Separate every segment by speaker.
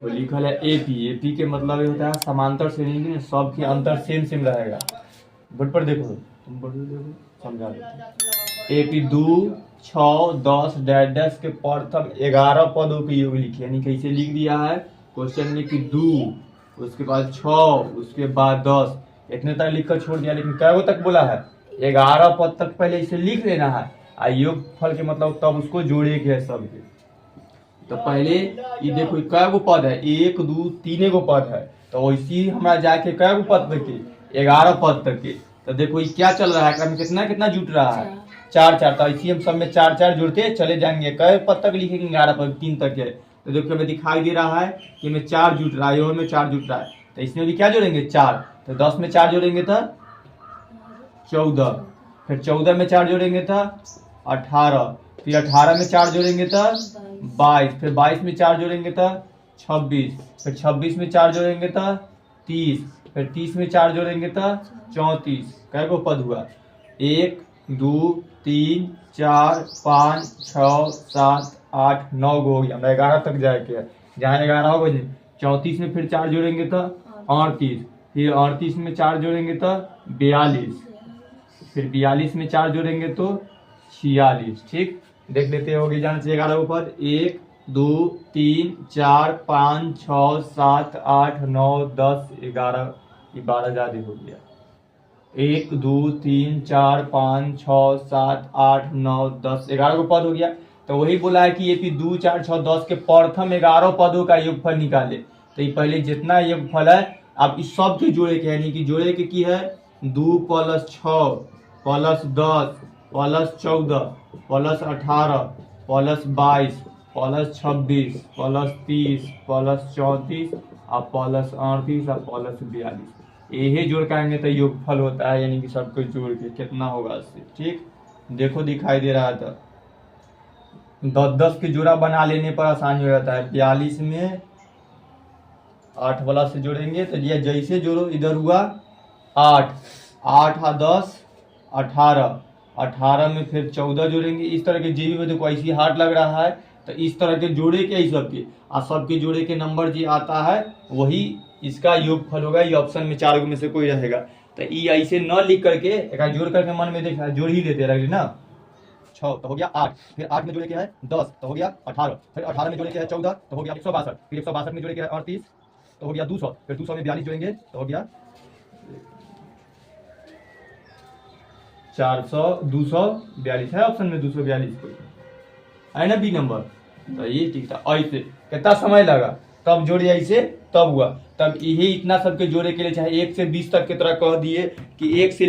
Speaker 1: वो लिखल है एपी। एपी के मतलब ये होता है समांतर श्रेणी में सबके अंतर सेम सेम रहेगा। बोर्ड पर देखो, तुम बोर्ड पर देखो, समझा देते। एपी 2 6 10 डैश डैश के प्रथम 11 पदों के योग लिखिए। यानी कैसे लिख दिया है क्वेश्चन में कि 2 उसके बाद 6 उसके बाद 10 इतने तक लिख कर छोड़ दिया। लेकिन कै गो तक बोला है? 11 पद तक पहले इसे लिख लेना है। योग फल के मतलब तब उसको जोड़े के है सबके। तो पहले ये देखो कै गो पद है, 1 2 3 गो पद है। तो वैसे हमारा जाके कै गो पद तक के? 11 पद तक के। तो देखो ये क्या चल रहा है, क्रम कितना कितना जुट रहा है? 4 4। तो इसी हम सब में 4 4 जुड़ते चले जाएंगे। कै पद तक लिखेंगे? 11 पद, 3 तक है। तो देखो हमें दिखाई दे रहा है कि हमें 4 जुट रहा है, में 4 जुट रहा है। तो इसमें भी क्या जोड़ेंगे? 4। तो 10 में 4 जोड़ेंगे तो 14। फिर 14 में 4 जोड़ेंगे तो 18। फिर 18 में 4 जोड़ेंगे तो 22। फिर 22 में 4 जोड़ेंगे तो 26। फिर 26 में 4 जोड़ेंगे तो 30। फिर 30 में 4 जोड़ेंगे तो 34। कै गो पद हुआ? 1 2 3 4 5 6 7 8 9 गो हो गया। हमें 11 तक जाके है। जहाँ 11 हो गए 34 में फिर 4 जोड़ेंगे तो 38। फिर 38 में 4 जोड़ेंगे तो 42। फिर 42 में 4 जोड़ेंगे तो 46। ठीक, देख लेते हो जाना चाहिए 11 पद। 1 2 3 4 5 6 7 8 9 10 11। ये 12 ज्यादा हो गया। 1 2 3 4 5 6 7 8 9 10 11 को पद हो गया। तो वही बोला है कि एपी 2 4 6 10 के प्रथम 11 पदों का योगफल निकाले। तो ये पहले जितना योगफल है आप इस सब के जोड़े के, यानी कि जोड़े के की है 2 + 6 + 10 + 14 + 18 + 22 + 26 + 30 + 34 और + 38 और + 42। यही जोड़ करेंगे तो योगफल होता है, यानी कि सबको जोड़ के कितना होगा इससे। ठीक, देखो दिखाई दे रहा है। तो 10 के जोड़ा बना लेने पर आसानी हो जाता है। 42 में 8 वाला से जोड़ेंगे तो ये जैसे जोड़ो, इधर हुआ 8 8 और 10 18 18 में फिर 14 जोड़ेंगे। इस तरह के जीवी में देखो ऐसी हार्ड लग रहा है। तो इस तरह के जोड़े के ही सबके और सबके जोड़े के नंबर जो आता है वही इसका योगफल होगा। ये ऑप्शन में 4 में से कोई रहेगा। तो ये ऐसे न लिख करके एक जोड़ करके मन में देखा जोड़ ही लेते रहे ना। 6 तो हो गया 8। फिर 8 में जोड़े क्या है 10 तो हो गया 18। फिर 18 में जोड़े क्या है 14 तो हो गया 162। फिर 162 में जोड़े क्या है 38 तो हो गया 200। फिर 200 में 42 जोड़ेंगे तो हो गया 400 242 है ऑप्शन में 242 कोई है ना, बी नंबर। तो ये ठीक था। ऐसे कितना समय लगा तब जोड़े ऐसे तब हुआ। तब यही इतना सबके जोड़े के लिए चाहे 1 से 20 तक की तरह कह दिए कि 1 से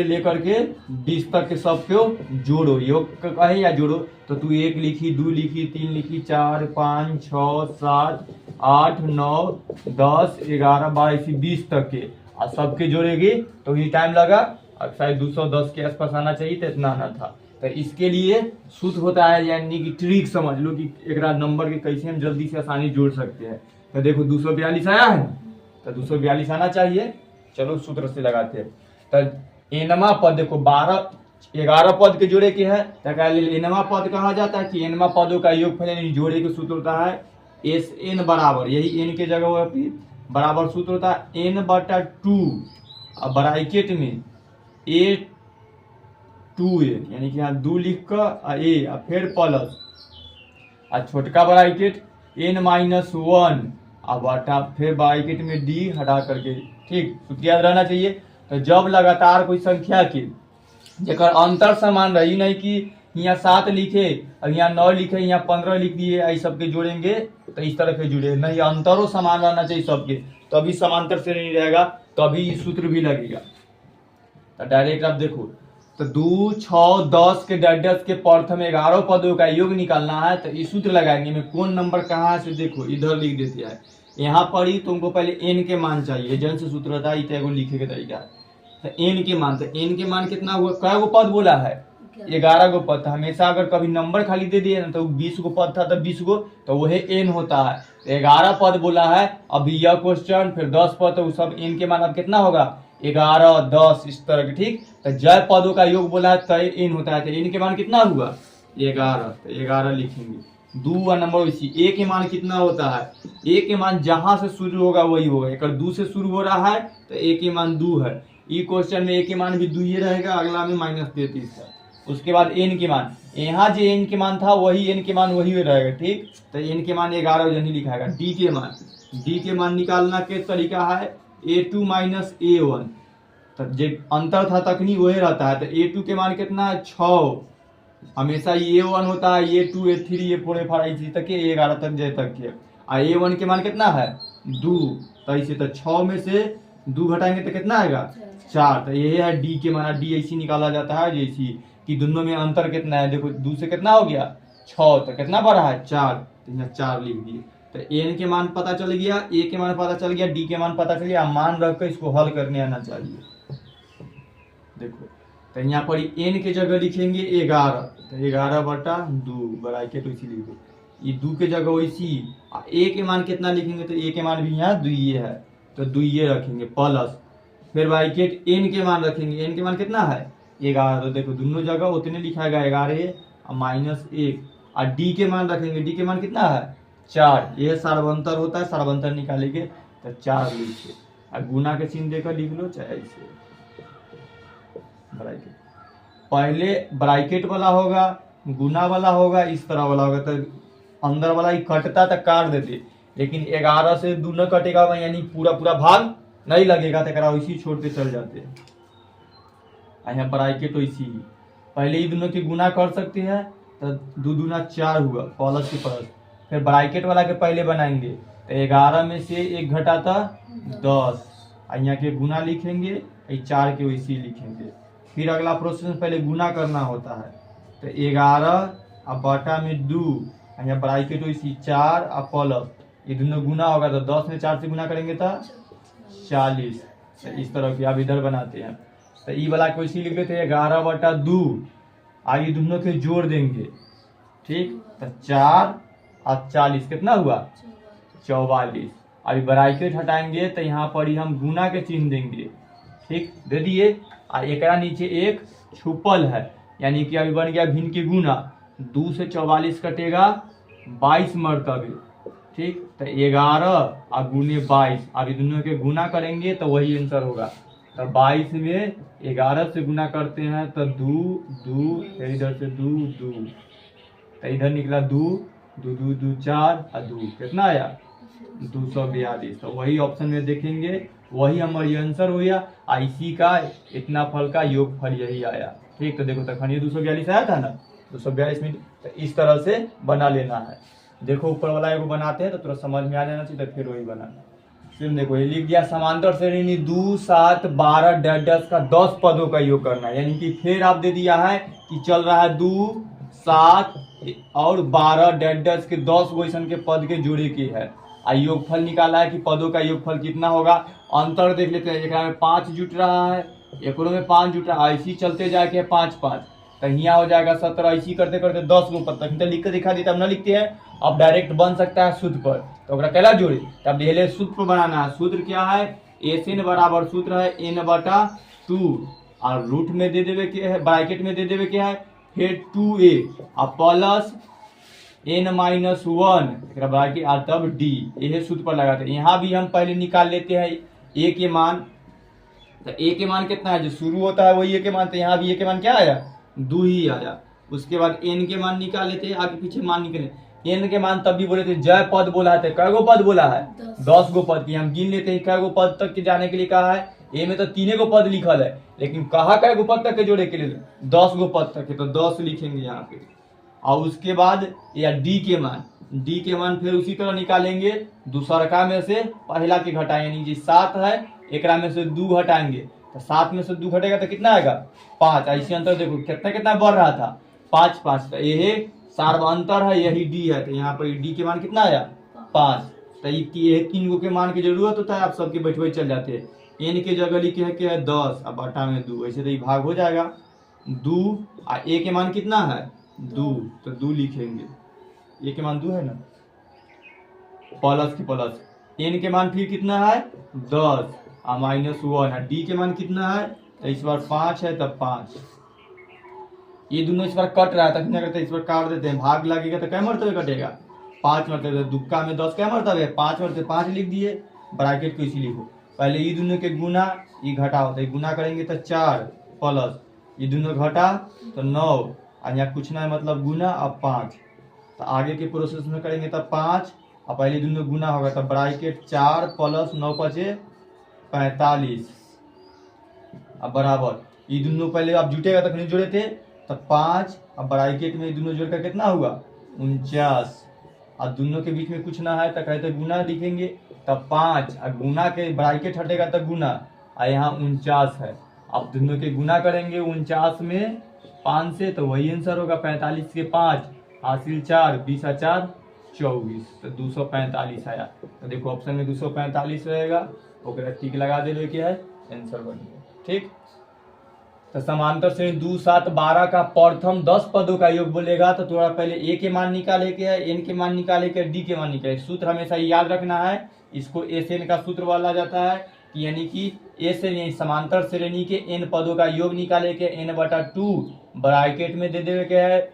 Speaker 1: लेकर के 20 तक के सबको जोड़ो। योग कहे या जोड़ो तो तू 1 लिखी 2 लिखी 3 लिखी 4 5 6 7 8 9 10 11 12 20 तक के और सबके जोड़ेगी तो ये टाइम लगा। अब शायद 210 के आसपास आना चाहिए तो इतना आना था। तो इसके लिए सूत्र होता है, यानी कि ट्रिक समझ लो कि एक नंबर के कैसे हम जल्दी से आसानी जोड़ सकते हैं। तो देखो 242 आया है तो 242 आना चाहिए। चलो सूत्र से लगाते हैं। तो एनवा पद देखो 11 पद के जोड़े के है तो एनवा पद कहा जाता है कि एनवा पदों का योगफल यानी जोड़े के सूत्र होता है एस एन बराबर, यही एन के जगह बराबर सूत्र होता है n/2 और ब्रैकेट में a2a, यानी कि यहाँ 2 लिख कर ए और फिर प्लस और छोटका ब्रैकेट n-1 और बटा फिर ब्रैकेट में d हटा करके। ठीक, सूत्र याद रहना चाहिए। तो जब लगातार कोई संख्या के जेकर अंतर समान रही, नहीं कि यहाँ 7 लिखे और यहाँ 9 लिखे यहाँ 15 लिख दिए, ऐसे सबके जोड़ेंगे तो इस तरह के जुड़े नहीं, अंतरों समान रहना चाहिए सबके, तभी समांतर से नहीं रहेगा, तभी सूत्र भी लगेगा। तो डायरेक्ट आप देखो तो 2 6 10 के डैश के प्रथम 11 पदों का योग निकालना है। तो इस सूत्र लगाएंगे में कौन नंबर कहाँ से, देखो इधर लिख देते हैं। यहाँ पर ही तुमको पहले n के मान चाहिए, जन से सूत्र होता है इतना लिखे के तरीका। तो n के मान, तो n के मान कितना हुआ, कै गो पद बोला है 11 गो पद। हमेशा अगर कभी नंबर खाली दे दिए ना तो 20 गो पद था तो 20 गो तो वही n होता है। 11 पद बोला है। अभी यह क्वेश्चन फिर 10 पद तो सब n के मान अब कितना होगा 11 10 इस तरह के। ठीक, तो जय पदों का योग बोला है तो n होता है। तो n के मान कितना हुआ 11, तो 11 लिखेंगे। दो वा नंबर इसी ए के मान कितना होता है, ए के मान जहां से शुरू होगा वही होगा। एक दो से शुरू हो रहा है तो ए के मान 2 है। ई क्वेश्चन में ए के मान भी 2 ही रहेगा, अगला में -33 है। उसके बाद एन के मान, यहाँ जो एन के मान था वही एन के मान वही रहेगा, ठीक। तो एन के मान 11 जनी लिखाएगा। डी के मान निकालना के तरीका है A2 माइनस A1, तो जो अंतर था तकनी वही रहता है। तो A2 के मान कितना है 6, हमेशा A1 होता है A2 A3 A4 A5 इसी तक के 11 तक जे तक के। और A1 के मान कितना है 2, तो इसे तो 6 में से 2 घटाएंगे तो कितना आएगा 4। तो ये है डी के मान। डी ऐसी निकाला जाता है जैसी कि दोनों में अंतर कितना है, देखो 2 से कितना हो गया 6, तो कितना बढ़ा है 4, तो यहाँ 4 लिख दिए। तो एन के मान पता चल गया, ए के मान पता चल गया, डी के मान पता चल गया। मान रखकर इसको हल करने आना चाहिए। देखो तो यहाँ पर एन के जगह लिखेंगे 11, तो 11/2 ब्रैकेट वैसी लिख दो। ये 2 के जगह वैसी। ए के मान कितना लिखेंगे, तो ए के मान भी यहाँ 2 है, तो 2 रखेंगे प्लस, फिर ब्रैकेट एन के मान रखेंगे। एन के मान कितना है 11, तो देखो दोनों जगह उतने लिखाएगा 11 और -1। और डी के मान रखेंगे, डी के मान कितना है 4, यह सार्वंतर होता है, सार्वंतर निकालेंगे तो 4 लिखिए। और गुना के चिन्ह देकर लिख लो, चाहे ऐसे ब्रैकेट। पहले ब्रैकेट वाला होगा, गुना वाला होगा, इस तरह वाला होगा, तो अंदर वाला ही कटता तो काट देते, लेकिन 11 से 2 न कटेगा यानी पूरा पूरा भाग नहीं लगेगा, तो इसी छोड़ के चल जाते हैं। यहाँ ब्रैकेट तो इसी ही पहले ही दोनों की गुना कर सकते हैं, तो 2 दूना 4 हुआ प्लस के प्लस। फिर ब्रैकेट वाला के पहले बनाएंगे, तो 11 में से 1 घटाता 10, यहाँ के गुना लिखेंगे, 4 के वैसी लिखेंगे। फिर अगला प्रोसेस पहले गुना करना होता है, तो 11 और बटा में 2, यहाँ ब्रैकेट वैसी 4 और प्लस, ये दोनों गुना होगा तो 10 में 4 से गुना करेंगे तो 40। तो इस तरह की आप इधर बनाते हैं। तो ई वाला को इसी लिख लेते हैं 11/2, आइए दोनों के जोड़ देंगे, ठीक। तो 4 और 40 कितना हुआ 44। अभी ब्रैकेट हटाएंगे तो यहाँ पर ही हम गुना के चिन्ह देंगे, ठीक, दे दिए। और एक नीचे एक छुपल है, यानी कि अभी बन गया भिन्न के गुना। 2 से 44 कटेगा 22 मरतबे, ठीक। तो 11 और गुने 22, अभी दोनों के गुना करेंगे तो वही आंसर होगा। तो 22 में 11 से गुना करते हैं तो 2 इधर से 2 तो इधर निकला 2 4 और 2 कितना आया 242। तो वही ऑप्शन में देखेंगे, वही हमारी आंसर हो गया। इसी का इतना फल का योगफल यही आया, ठीक। तो देखो तक 242 आया था ना, 242 मिनट। तो इस तरह से बना लेना है। देखो ऊपर वाला एगो बनाते हैं तो थोड़ा समझ में आ जाना चाहिए, तो फिर वही बनाना। फिर देखो ये लिख दिया समांतर श्रेणी 2 7 12 10 का 10 पदों का योग करना है, यानी कि फिर आप दे दिया है कि चल रहा है 2 7 और 12 10 के 10 गो ऐसा के पद के जोड़े के है। योगफल निकाला है कि पदों का योगफल कितना होगा। अंतर देख लेते हैं, एक में 5 जुट रहा है, एक में 5 जुट रहा है, ऐसी चलते जाके 5 5, तो यहाँ हो जाएगा 17। ऐसी करते करते 10 गो पद तक लिख कर दिखा दी, तब न लिखते हैं। अब डायरेक्ट बन सकता है सूत्र पर, तो कहला जोड़े, तब पहले सूत्र पर बनाना है। सूत्र क्या है, एन बराबर सूत्र है n/2, और रूट में दे देवे के है, ब्रैकेट में दे देवे के है, फिर 2a और प्लस n-1 ब्रैकेट और तब d, यह सूत्र पर लगाते हैं। यहाँ भी हम पहले निकाल लेते हैं a के मान। तो a के मान कितना है, जो शुरू होता है वही a के मान, तो यहाँ भी a के मान क्या आया 2 ही आया। उसके बाद n के मान निकाल लेते हैं, आगे पीछे मान निकले। n के मान तब भी बोले थे जय पद बोला है, कै गो पद बोला है 10 गो पद की। हम गिन लेते हैं कै गो पद तक के जाने के लिए कहा है। ए में तो 3 गो पद लिखल है, लेकिन कहा कै गो पद तक के जोड़े के लिए 10 गो पद तक के, तो 10 लिखेंगे यहाँ पे। और उसके बाद या डी के मान फिर उसी तरह निकालेंगे। दूसरका में से पहला के घटाएं, यानी जी 7 है, एक में से 2 घटाएंगे, तो 7 में से 2 घटेगा तो कितना आएगा 5। ऐसे अंतर देखो कितना कितना बढ़ रहा था 5 5, तो यही सार्वंतर है, यही डी है। तो यहाँ पर डी के मान कितना आया 5। तो ये 3 गो के मान की जरूरत होता है, आप सबके बैठे चल जाते हैं। एन के जगह लिखे है क्या है 10 और बटा में 2, ऐसे तो ये भाग हो जाएगा 2। और ए के मान कितना है 2, तो 2 लिखेंगे, ए के मान 2 है ना, प्लस के प्लस। एन के मान फिर कितना है 10 और -1 है। डी के मान कितना है, तो इस बार 5 है, तब 5। ये दोनों इस बार कट रहा है तो क्या करते हैं, इस बार काट देते हैं, भाग लगेगा तो क्या मरतबे कटेगा, 5 मरतबे। दुक्का में 10 क्या मरतबे, 5 मरतबे, 5 लिख दिए, ब्रैकेट को इसी लिखो। पहले ये दोनों के गुना, ये घटा होता है, गुना करेंगे तो 4 प्लस ये दोनों घटा तो 9, और यहाँ कुछ ना है मतलब गुना, अब 5। तो आगे के प्रोसेस में करेंगे तब 5, और पहले दोनों गुना होगा तब ब्रैकेट 4 प्लस 9 5 45, अब बराबर ये दोनों पहले आप जुटेगा तक नहीं जोड़े थे तब 5, अब ब्रैकेट में ये दोनों जोड़कर कितना हुआ 49, और दोनों के बीच में कुछ ना है तो कहते गुना लिखेंगे तब 5, और गुना के ब्रैकेट हटेगा तब गुना, और यहाँ 49 है। अब दोनों के गुना करेंगे 49 में 5 से तो वही आंसर होगा 45 के 5 हासिल 4, 20 और 4 24, तो 245 आया। तो देखो ऑप्शन में 245 रहेगा, ओकरा टिक लगा दे क्या है आंसर बन गया। ठीक, तो समांतर श्रेणी 2 7 12 का प्रथम 10 पदों का योग बोलेगा तो थोड़ा पहले ए के मान निकाले के है, एन के मान निकाले के, डी के मान निकाले। सूत्र हमेशा याद रखना है, इसको एस एन का सूत्र बोला जाता है कि यानी कि एस एन समांतर श्रेणी के एन पदों का योग निकाले के n/2 ब्रैकेट में दे देवे के है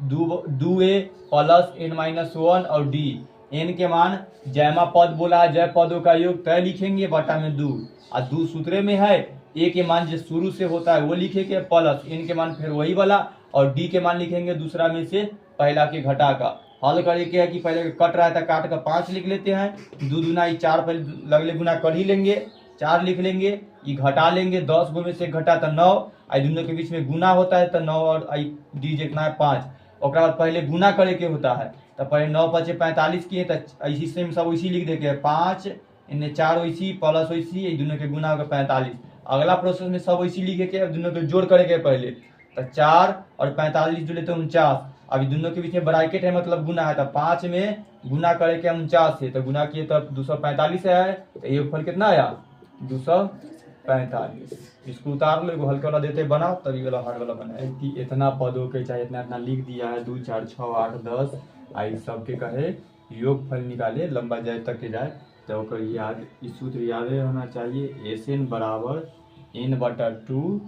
Speaker 1: 2a प्लस n-1 और डी। एन के मान जयमा पद बोला है, जय पदों का योग तय लिखेंगे बटा में 2, और 2 सूत्रे में है, ए के मान जो शुरू से होता है वो लिखेंगे प्लस एन के मान फिर वही वाला, और डी के मान लिखेंगे दूसरा में से पहला के घटा का। हल करके है कि पहले कट रहा था काट का 5 लिख लेते हैं, 2 दूना 4 पहले लगले गुना कर ही लेंगे, 4 लिख लेंगे, ये घटा लेंगे, 10 गो में से घटा तो 9, आई दोनों के बीच में गुना होता है तो 9 और आई डी जितना है 5, और बाद पहले गुना करे के होता है तो पहले 9 5 45 किए तो इसी से सब वैसी लिख दे के 5 इन्हें 4 वैसी प्लस वैसी, ये दोनों के गुना होगा 45। अगला प्रोसेस में सब वैसी लिखे के दोनों के जोड़ करे के पहले तो 4 और 45 जोड़े तो 49, अभी दोनों के बीच में ब्रैकेट है मतलब गुना है तो 5 में गुना करे के 49 से तो गुना किए तो 245 है, तो ये फल कितना आया 245। इसको उतार लो, एगो हल्का वाला देते बनाओ तभी वाला हार्ड वाला बनाए कि इतना पदों के चाहे इतना इतना लिख दिया है 2 4 6 8 10, आई सबके कहे योग फल निकाले लंबा जाए तक के जाए तो याद इस सूत्र याद होना चाहिए, एस एन बराबर n/2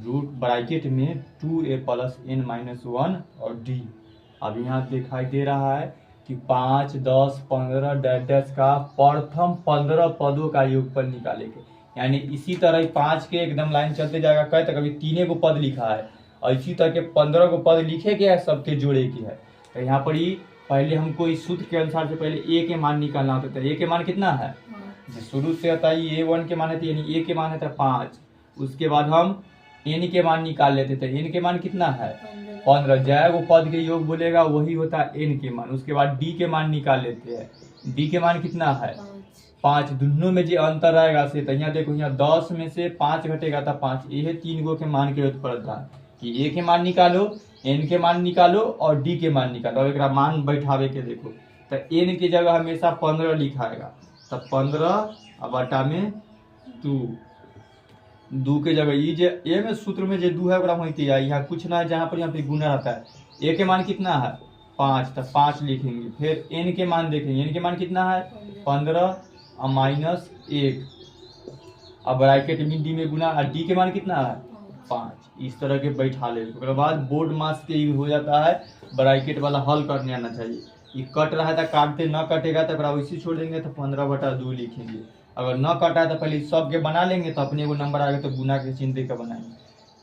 Speaker 1: रूट ब्रैकेट में 2a प्लस n-1 और डी। अब यहाँ दिखाई दे रहा है कि 5 10 15 डैश का प्रथम 15 पदों का योगफल निकालेंगे, यानी इसी तरह 5 के एकदम लाइन चलते जाएगा कहे तक अभी 3 गो पद लिखा है और इसी तरह के 15 गो पद लिखे गए हैं सबके जोड़े की है। तो यहाँ पर ही पहले हमको इस सूत्र के अनुसार से पहले ए के मान निकालना होता है। ए के मान कितना है शुरू से होता है A1 के मान है यानी ए के मान है 5, उसके बाद हम एन के मान निकाल लेते थे, एन के मान कितना है 15, जय वो पद के योग बोलेगा वही होता है एन के मान। उसके बाद डी के मान निकाल लेते हैं, डी के मान कितना है 5, दोनों में जो अंतर रहेगा से तो यहाँ देखो यहाँ 10 में से 5 घटेगा था 5, ये 3 गो के मान के जरूरत पड़ता है कि ए के मान निकालो, एन के मान निकालो और डी के मान निकालो। एक मान बैठावे के देखो तो एन की जगह हमेशा 15 लिखाएगा तो 15 बटा में 2 के जगह ये जो ए में सूत्र में जो 2 है वही यहाँ कुछ ना है, जहाँ पर यहाँ पे गुना रहता है। ए के मान कितना है 5 तो 5 लिखेंगे, फिर एन के मान देखेंगे, एन के मान कितना है 15 माइनस 1, अब ब्रैकेट में डी में गुना, और डी के मान कितना है 5, इस तरह के बैठा ले। उसके बाद बोर्ड मास के हो जाता है, ब्रैकेट वाला हल करने आना चाहिए। ये कट रहा था काटते न कटेगा तो वैसे छोड़ देंगे तो 15/2 लिखेंगे, अगर न कटा है तो पहले सब के बना लेंगे तो अपने को नंबर आएगा तो गुना के चिन्ह देकर बनाएंगे।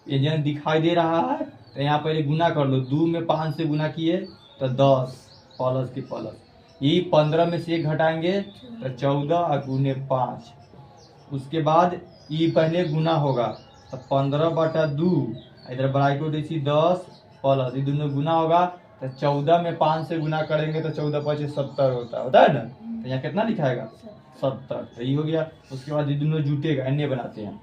Speaker 1: ये जन दिखाई दे रहा है तो यहाँ पहले गुना कर लो, 2 में 5 से गुना किए तो 10 प्लस के प्लस, ये 15 में से 1 घटाएंगे तो 14 और गुने 5, उसके बाद ये पहले गुना होगा तो 15/2, इधर ब्रैकेट इसी 10 प्लस ये दोनों गुना होगा तो 14 में 5 से गुना करेंगे तो 14 5 70 होता है ना, तो यहाँ कितना लिखाएगा 70, तो ये हो गया। उसके बाद ये दोनों जुटेगा अन्य बनाते हैं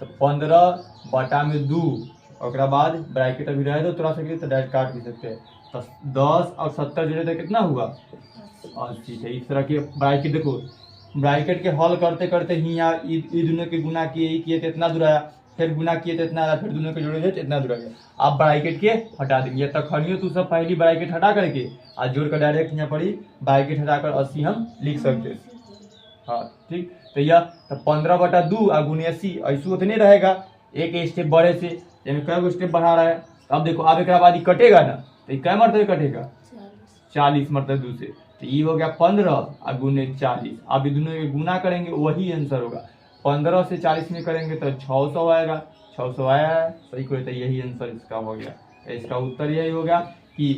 Speaker 1: तो 15/2, और बाद ब्रैकेट अभी रहे तो थोड़ा सा तो डायरेक्ट काट भी सकते हैं तो 10 और 70 जोड़े तो कितना हुआ 80 है। इस तरह के ब्रैकेट देखो, ब्रैकेट के हल करते करते ही यहाँ ये दोनों के गुना किए तो इतना दूर आया, फिर गुना किए तो इतना आया, फिर दोनों के जोड़े थे तो इतना दूर आ गया। आप ब्रैकेट के हटा देंगे तब खड़ियो तो सब पहली ब्रैकेट हटा करके आज जोड़ कर डायरेक्ट यहाँ पर ही ब्रैकेट हटाकर 80 हम लिख सकते हैं। हाँ ठीक, तो यह तो 15/2 और गुने 80 ऐसे उतने रहेगा, एक स्टेप बढ़े से यानी कई स्टेप बढ़ा रहा है अब देखो अब एक बाद कटेगा ना, तो ये क्या मरतबे कटेगा 40 मरतबे 2 से, तो ये हो गया 15 और गुने 40। अब ये दोनों के गुना करेंगे वही आंसर होगा। 15 से 40 में करेंगे तो 600 आएगा। 600 आया है, सही कोई, तो यही आंसर इसका हो गया। तो इसका उत्तर यही होगा कि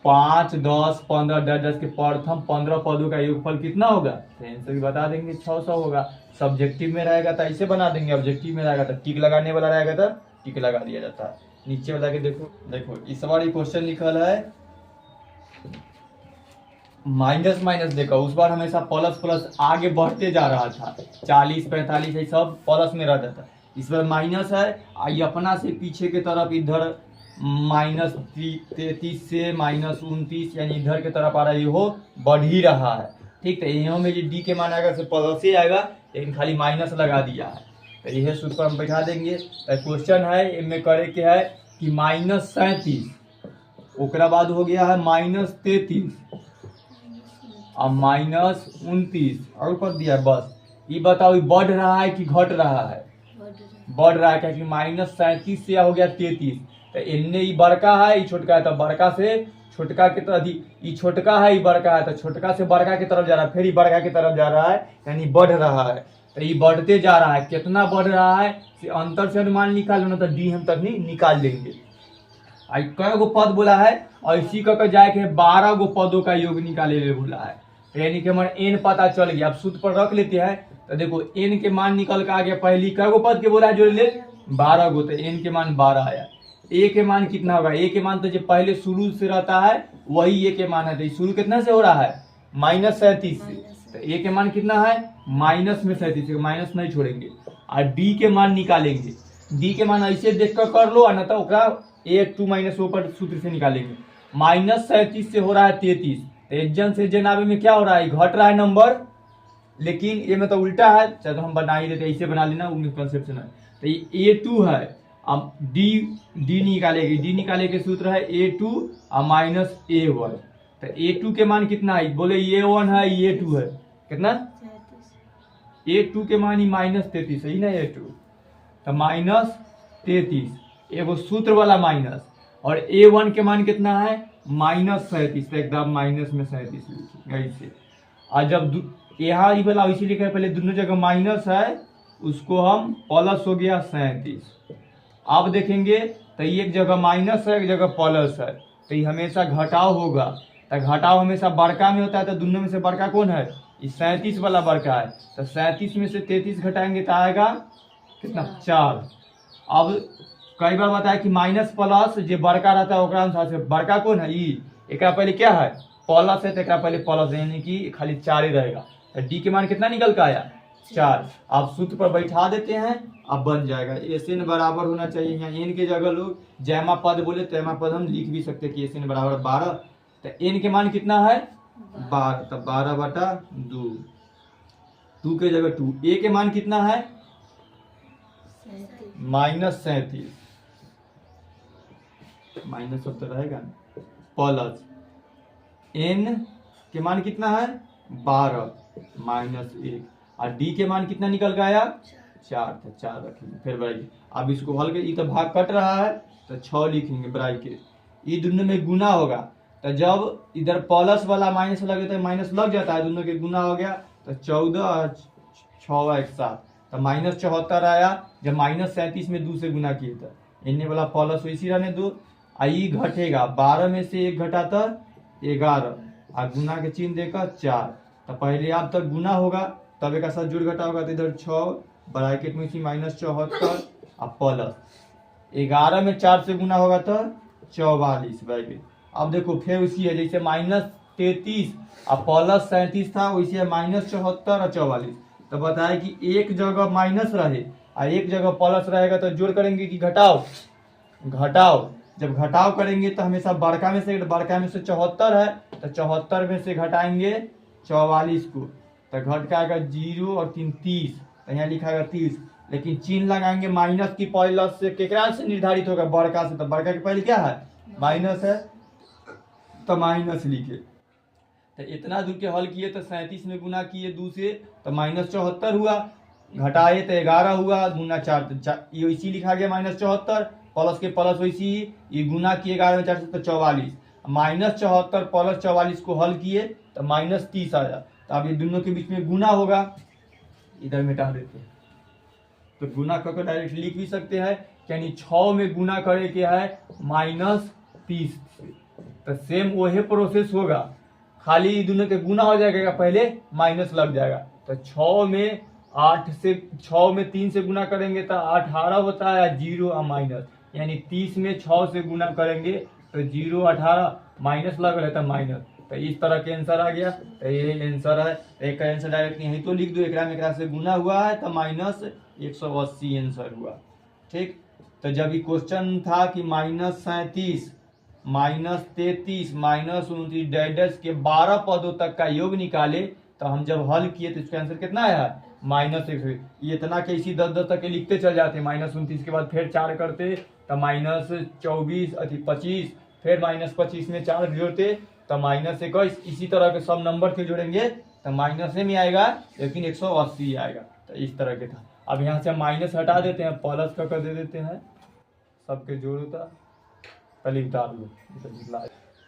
Speaker 1: 5, 10, 15, 10 के प्रथम 15 पदों का योगफल कितना होगा, तो आंसर भी बता देंगे 600 होगा। सब्जेक्टिव में रहेगा तो ऐसे बना देंगे, ऑब्जेक्टिव में रहेगा तो टिक लगाने वाला रहेगा तो टिक लगा दिया जाता है। नीचे वाला के देखो इस बार क्वेश्चन लिखल है माइनस माइनस। देखो उस बार हमेशा प्लस प्लस आगे बढ़ते जा रहा था, 40, 45 ये सब प्लस में रहता था। इस बार माइनस है, ये अपना से पीछे के तरफ इधर -33 से -29 यानी इधर के तरफ आ रहा है, ये हो बढ़ ही रहा है। ठीक, तो यहाँ में जो डी के मान आएगा से प्लस ही आएगा, लेकिन खाली माइनस लगा दिया है, तो यह सूत्र पर हम बैठा देंगे। तो क्वेश्चन है इनमें करे के है कि -37 ओकरा बाद हो गया है -33 और -29 और कर दिया है। बस ये बताओ ये बढ़ रहा है कि घट रहा है? बढ़ रहा है, क्या कि -37 से हो गया 33, तो इनने ये बड़का है ये छोटका है, तो बड़का से छोटका की तरफ, ये छोटका है ये बड़का है, तो छोटका से बड़का की तरफ जा रहा है, फिर ये बड़का की तरफ जा रहा है, यानी बढ़ रहा है। तो ये बढ़ते जा रहा है, कितना बढ़ रहा है अंतर से अनुमान निकाल लो, तो डी हम तक नहीं निकाल लेंगे। कै गो पद बोला है और इसी का जाए के 12 गो पदों का योग निकाले ले बोला है, यानी कि हमारे एन पता चल गया। अब सूत्र पर रख लेते हैं, तो देखो एन के मान निकल के आ गया। पहली कै गो पद के बोला है जोड़ ले 12 गो, तो एन के मान 12 आया। ए के मान कितना होगा? ए के मान तो जो पहले शुरू से रहता है वही ए के मान है, तो शुरू कितना से हो रहा है -37 से, तो ए के मान कितना है माइनस में 37, माइनस नहीं छोड़ेंगे। और डी के मान निकालेंगे, डी के मान ऐसे देख कर कर लो, ना तो ओकरा एक 2 माइनस ऊपर सूत्र से निकालेंगे। -37 से हो रहा है 33, तो एजन से जनाबे में क्या हो रहा है घट रहा है नंबर, लेकिन ये में तो उल्टा है, चाहे तो हम बना ही देते, ऐसे बना लेना कंसेप्शन है। तो ये A2 है, अब डी निकालेगी, डी निकाले के सूत्र है A2 और -A1, तो A2 के मान कितना है बोले A1 है A2 है कितना, A2 के मान ही -33 है ना A2, तो -33 एगो सूत्र वाला माइनस, और A1 के मान कितना है -37, तो एकदम माइनस में 37 लिखेंगे ऐसे। और जब यहाँ ये वाला इसी लिखा है, पहले दोनों जगह माइनस है उसको हम प्लस हो गया 37। अब देखेंगे तो एक जगह माइनस है एक जगह प्लस है, तो ये हमेशा घटाव होगा, तो घटाव हमेशा बड़का में होता है, तो दोनों में से बड़का कौन है 37 वाला बड़का है, तो 37 में से 33 घटाएंगे तो आएगा कितना 4। अब कई बार बताया कि माइनस प्लस जो बड़का रहता है ओकरा अनुसार से बड़का कौन है ई, एक पहले क्या है प्लस है, तो एक पहले प्लस है, यानी कि खाली 4 ही रहेगा। तो डी के मान कितना निकल का आया 4। आप सूत्र पर बैठा देते हैं, अब बन जाएगा एन बराबर होना चाहिए। यहाँ एन के जगह लोग जैमा पद बोले तैमा पद हम लिख भी सकते कि एन बराबर 12, तो एन के मान कितना है 12, तो 12/2, 2 के जगह 2। ए के मान कितना है -37, माइनस सब तो रहेगा ना, प्लस एन के मान कितना है 12 -1, और डी के मान कितना निकल गया 4, था 4 रखेंगे। फिर भाई अब इसको हल के तो भाग कट रहा है तो 6 लिखेंगे ब्रैकेट, ये दोनों में गुना होगा, तो जब इधर प्लस वाला माइनस लगे तो माइनस लग जाता है, दोनों के गुना हो गया, तो 14 और 6 एक साथ, तो -74 आया। जब -37 में 2 से गुना किए था, इन्हें वाला प्लस इसी रहने दो, आई घटेगा 12 में से 1 घटा तो 11, और गुना के चिन्ह देकर 4, तो पहले आप तक गुना होगा तब एक साथ जुड़ घटा होगा, तो इधर 6 ब्रैकेट में इसी -74 और प्लस 11 में 4 से गुना होगा तो 44 ब्रैकेट। अब देखो फिर उसी है जैसे -33 और प्लस 37 था, वैसे -74 और 44, तो बताया कि एक जगह माइनस रहे और एक जगह प्लस रहेगा तो जोड़ करेंगे कि घटाओ, घटाओ। जब घटाव करेंगे तो हमेशा बड़का में से 74 है, तो 74 में से घटाएंगे 44 को, तो घट का आएगा 0 और 3 30, तो यहाँ लिखाएगा 30, लेकिन चिन्ह लगाएंगे माइनस की प्लस से केकरा से निर्धारित होगा बड़का से, तो बड़का के पहले क्या है माइनस है, तो माइनस लिखे। तो इतना दूर के हल किए तो 37 में गुना किए 2 से, तो -74 हुआ, घटाए तो 11 हुआ, गुना 4, तो ये इसी लिखा गया -74, प्लस के प्लस वैसी ये गुना किए 11 में 4 से तो 44, -74 प्लस 44 को हल किए तो -30 आया। तो अब ये दोनों के बीच में गुना होगा, इधर मिटा देते हैं तो गुना करके डायरेक्ट लिख भी सकते हैं, यानी 6 में गुना करे के है -30 से। तो सेम वही प्रोसेस होगा, खाली दोनों के गुना हो जाएगा, पहले माइनस लग जाएगा। तो 6 में 3 से गुना करेंगे तो 18 होता है, 0 और माइनस, यानी 30 में 6 से गुना करेंगे तो 0 18 माइनस लग रहा था माइनस। तो इस तरह के आंसर आ गया। तो ये आंसर है, एक का आंसर डायरेक्ट यहीं तो लिख दो, एक से गुना हुआ है तो -180 आंसर हुआ। ठीक, तो जब ये क्वेश्चन था कि -37 -33 -29 डैश के 12 पदों तक का योग निकाले, तो हम जब हल किए तो इसका आंसर कितना आया, -1। ये इतना कैसी 10 तक के लिखते चल जाते, -29 के बाद फिर 4 करते तो -24 25, फिर -25 में 4 जोड़ते तो -21, इसी तरह के सब नंबर के जोड़ेंगे तो माइनस में आएगा, लेकिन 180 आएगा। तो इस तरह के था। अब यहाँ से माइनस हटा देते हैं, प्लस कर दे देते हैं, सबके जोड़ होता, पहले उतार लो।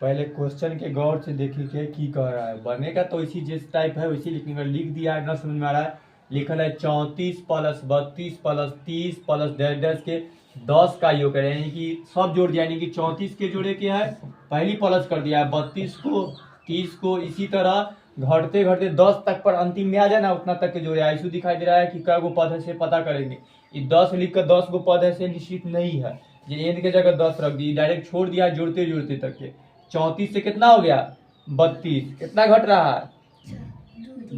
Speaker 1: पहले क्वेश्चन के गौर से देखिए कि की कह रहा है, बनेगा तो इसी जिस टाइप है वैसी लिखने का, लिख दिया है, ना समझ में आ रहा है। लिखल है 34 प्लस 32 प्लस 30 प्लस डैश के 10 का योग है, यानी कि सब जोड़ दिया, यानी कि 34 के जोड़े के है, पहली प्लस कर दिया है, 32 को 30 को, इसी तरह घटते घटते 10 तक पर अंतिम में आ जाए ना, उतना तक के जोड़े। ऐसा दिखाई दे रहा है कि कै गो पद है से पता करेंगे, ये 10 लिख कर 10 गो पद है से निश्चित नहीं है, ये एन के जगह 10 रख दी, डायरेक्ट छोड़ दिया जोड़ते जोड़ते तक के। 34 से कितना हो गया 32, कितना घट रहा है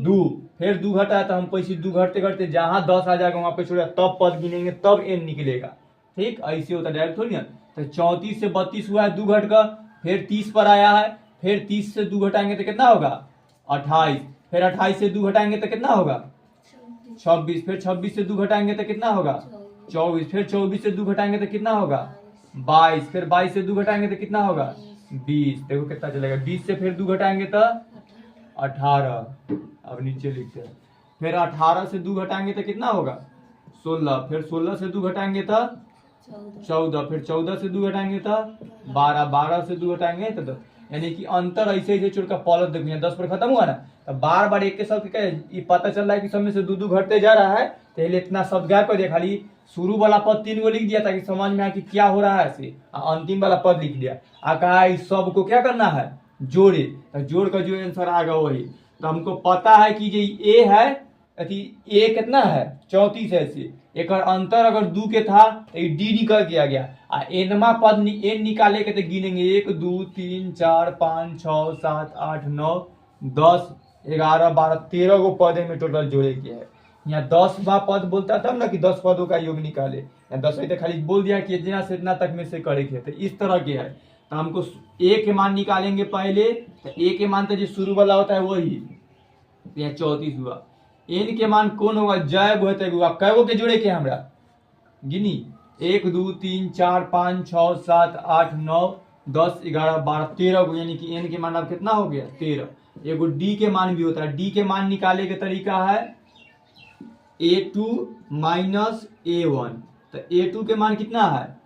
Speaker 1: 2, फिर 2 घटा है तो हम पैसे 2 घटते घटते जहां 10 आ जाएगा वहां पे छोड़ेगा, तब पद गिनेंगे तब एन निकलेगा। ठीक, ऐसे होता है डायरेक्ट थोड़ी ना। तो 34 से 32 हुआ है 2 घट का, फिर 30 पर आया है, फिर 30 से 2 घटाएंगे तो कितना होगा 28, फिर 28 से 2 घटाएंगे तो कितना होगा 26, फिर 26 से 2 घटाएंगे तो कितना होगा 24, फिर 24 से 2 घटाएंगे तो कितना होगा 22, फिर 22 से 2 घटाएंगे तो कितना होगा 20। देखो कितना चलेगा, 20 से फिर 2 घटाएंगे तो 18। अब नीचे लिखते हैं, फिर 18 से 2 घटाएंगे तो कितना होगा 16, फिर 16 से 2 घटाएंगे तो 14, फिर 14 से 2 घटाएंगे तो 12, 12 से 2 घटाएंगे तो 10। यानी कि अंतर ऐसे ही छोड़ कर पॉलर देखिए 10 पर खत्म हुआ ना, तो बार बार एक के सब ये पता चल रहा है कि सब में से 2 2 घटते जा रहा है, तो इतना शब्द गैप कर दिया, खाली शुरू वाला पद 3 गो लिख दिया ताकि समझ में आए कि क्या हो रहा है ऐसे, अंतिम वाला पद लिख दिया। कहा इस सब को क्या करना है जोड़े, तो जोड़ कर जो आंसर आएगा वही। तो हमको पता है कि जो ए है अथी ए कितना है 34 है, से एक अंतर अगर 2 के था तो डी निकल के आ गया, एनमा पद एन निकाले के तो गिनेंगे 1 2 3 4 5 6 7 8 9 10 11 12 13 गो पद में टोटल जोड़े के है। यहाँ 10वां पद बोलता था ना कि 10 पदों का योग निकाले, 10 तो खाली बोल दिया कि इतना से इतना तक में से करे के, तो इस तरह के है। तो हमको ए के मान निकालेंगे पहले, तो ए के मान तो जो शुरू वाला होता है वही, यहाँ 34 हुआ। एन के मान कौन होगा जय गो है, कै गो के जोड़े के हमरा गिनी 1 2 3 4 5 6 7 8 9 10 11 12 13 गो, यानी कि एन के मान अब कितना हो गया 13। एगो डी के मान भी होता है, डी के मान निकाले के तरीका है A2 माइनस A1, तो A2 के मान कितना है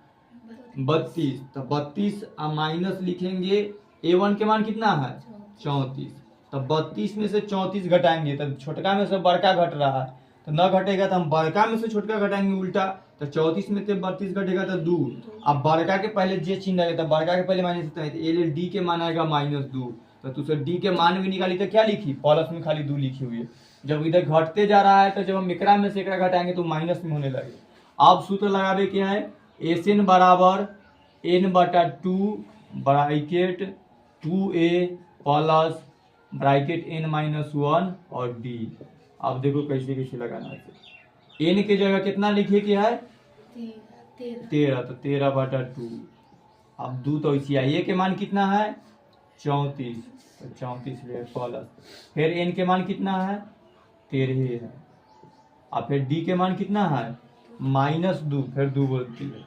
Speaker 1: 32, तो 32 माइनस लिखेंगे, A1 के मान कितना है 34, तो 32 में से 34 घटाएंगे तो छोटका में से बड़का घट रहा है, तो न घटेगा तो हम बड़का में से छोटका घटाएंगे उल्टा, तो 34 में से 32 घटेगा तो 2, अब बड़का के पहले जे चिन्ह रहेगा तो बड़का के पहले माइनस होता है, तो डी के मान आएगा -2, तो तुझे डी के मान भी निकाली तो क्या लिखी प्लस में खाली 2 लिखी हुई है। जब इधर घटते जा रहा है तो जब हम एकरा में से एकरा घटाएंगे तो माइनस में होने लगे। अब सूत्र लगावे क्या है, एन बराबर n/2 bracket 2a plus bracket n-1 और d। अब देखो कैसे कैसे लगाना है, n के जगह कितना लिखे के है 13, तो 13/2, अब 2 तो इसी आई, a के मान कितना है 34, तो 34 प्लस, फिर n के मान कितना है 13 है, और फिर d के मान कितना है -2, फिर 2 बोलती है,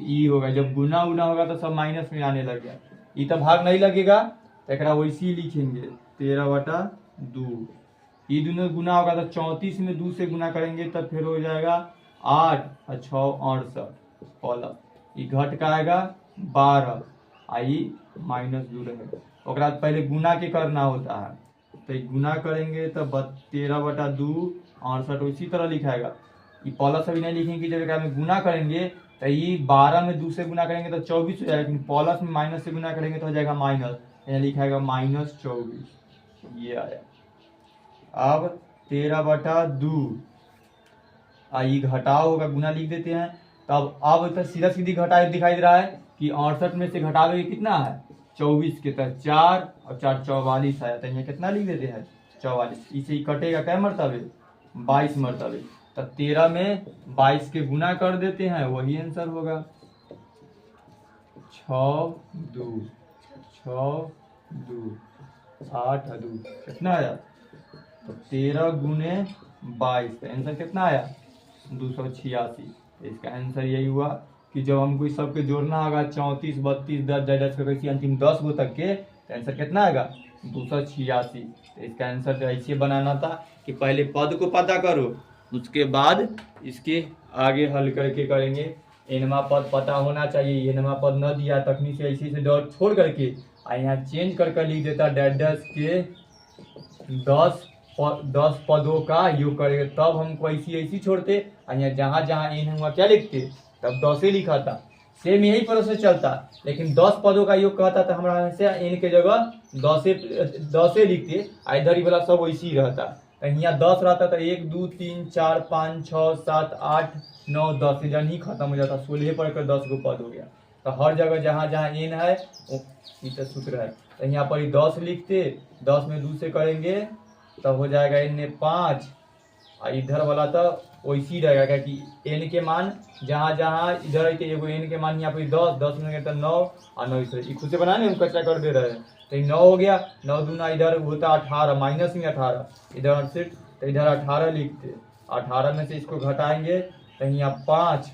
Speaker 1: ई होगा। जब गुना उना होगा तो सब माइनस में आने लग गया, ई तो भाग नहीं लगेगा तो एक वैसे ही लिखेंगे 13/2, ये दोनों गुना होगा तो 34 में 2 से गुना करेंगे तब फिर हो जाएगा 8 और 6 68 प्लस ई घट का आएगा 12 आई -2 रहेगा। ओकरा बाद पहले गुना के करना होता है, तो ई गुना करेंगे तो 13/2 68 इसी तरह लिखाएगा। ये प्लस अभी नहीं लिखेंगे, जब एकरा में गुना करेंगे तो ये 12 में 2 से गुना करेंगे तो 24 हो जाएगा, लेकिन प्लस में माइनस से गुना करेंगे तो हो जाएगा माइनस, यहाँ लिखाएगा -24। ये आया। अब 13/2 ये घटाओ होगा, गुना लिख देते हैं। तब अब तो सीधा सीधी घटा दिखाई दे रहा है कि 68 में से घटाओगे कितना है 24 के, तो 4 और 4 44 आया, तो यहाँ कितना लिख देते हैं 44। इसे ही कटेगा क्या मरतबे 22 मरतबे, तो 13 में 22 के गुना कर देते हैं, वही आंसर होगा 6 2 6 2 8 2 कितना आया, तो 13 गुने 22, तो आंसर कितना आया 286। इसका आंसर यही हुआ कि जब हमको इस सबके जोड़ना होगा 34 32 10 10 अंतिम 10 गो तक के, तो आंसर कितना आएगा 286। तो इसका आंसर तो ऐसे बनाना था कि पहले पद को पता करो, उसके बाद इसके आगे हल करके करेंगे। एनमा पद पता होना चाहिए, एनमा पद न दिया तकनीक से ऐसे से डॉट छोड़ करके यहाँ चेंज करके लिख देता डैश के 10 पदों का योग करेंगे, तब हमको ऐसी छोड़ते, यहाँ जहाँ जहाँ एन हुआ क्या लिखते, तब 10 लिखा था। सेम यही प्रोसेस चलता, लेकिन 10 पदों का योग कहता था हमारा से एन के जगह 10 लिखते, इधर ही वाला सब वैसे ही रहता। तो यहाँ 10 रहता था, 1 2 3 4 5 6 7 8 9 10 जन ही खत्म हो जाता, 16 पर 10 गो पद हो गया। तो हर जगह जहाँ जहाँ एन है वो सूत्र है, तो यहाँ पर 10 लिखते, 10 में 2 से करेंगे तब हो जाएगा एन 5, और इधर वाला तो वैसे ही रहेगा, क्योंकि एन के मान जहाँ जहाँ इधर है एगो एन के मान यहाँ पर 10 में तो 9 और 9 से खुद से बनाने हम कचरा कर दे रहे हैं, तो 9 हो गया, 9 दूना इधर होता 18 माइनस में 18 इधर 68, तो इधर 18 लिखते, 18 में से इसको घटाएंगे तो यहाँ 5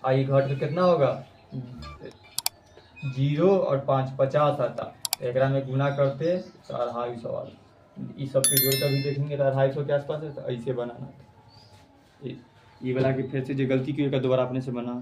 Speaker 1: आई घट के कितना होगा 0 और 5 50 आता, तो एक में गुना करते तो 250 सवाल इस सब पे जोड़ कर भी देखेंगे तो 250 के आसपास है। तो ऐसे बनाना था, ये वाला कि फिर से जो गलती की दोबारा अपने से बना।